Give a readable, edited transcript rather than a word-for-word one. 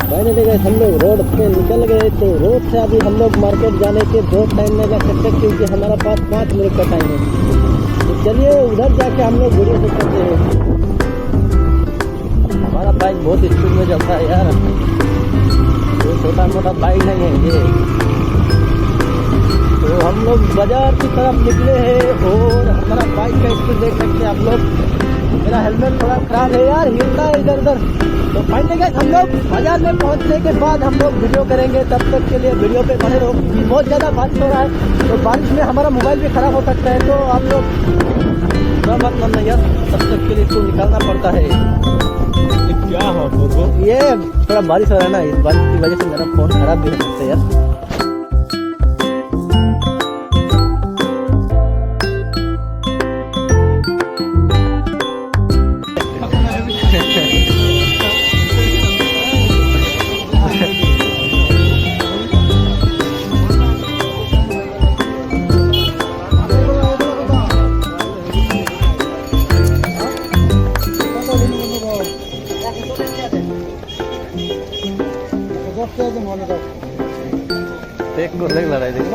पहले गए हम लोग रोड पे निकल गए तो रोड से अभी हम लोग मार्केट जाने के बहुत टाइम नहीं लग सकते क्योंकि हमारा पास 5 मिनट का टाइम है। तो चलिए उधर जाके हम लोग वीडियो शूट करते हैं। हमारा बाइक बहुत स्पीड में चलता है यार, ये छोटा मोटा बाइक नहीं है ये। तो हम लोग बाजार की तरफ निकले हैं और हमारा बाइक का स्पीड देख सकते हैं आप लोग। मेरा हेलमेट थोड़ा खराब है यार, हिलता है इधर उधर। तो फाइनली गाइस हम लोग बाजार में पहुंचने के बाद हम लोग वीडियो करेंगे, तब तक के लिए वीडियो पे बने रहो। बहुत ज़्यादा बारिश हो रहा है तो बारिश में हमारा मोबाइल भी खराब हो सकता है, तो आप लोग मतलब नहीं यार, तब तक के लिए इसको निकालना पड़ता है। क्या हो तो ये थोड़ा बारिश हो रहा है ना, इस बारिश की वजह से मेरा फोन खराब भी हो सकता है यार। देख को लग लड़ाई देख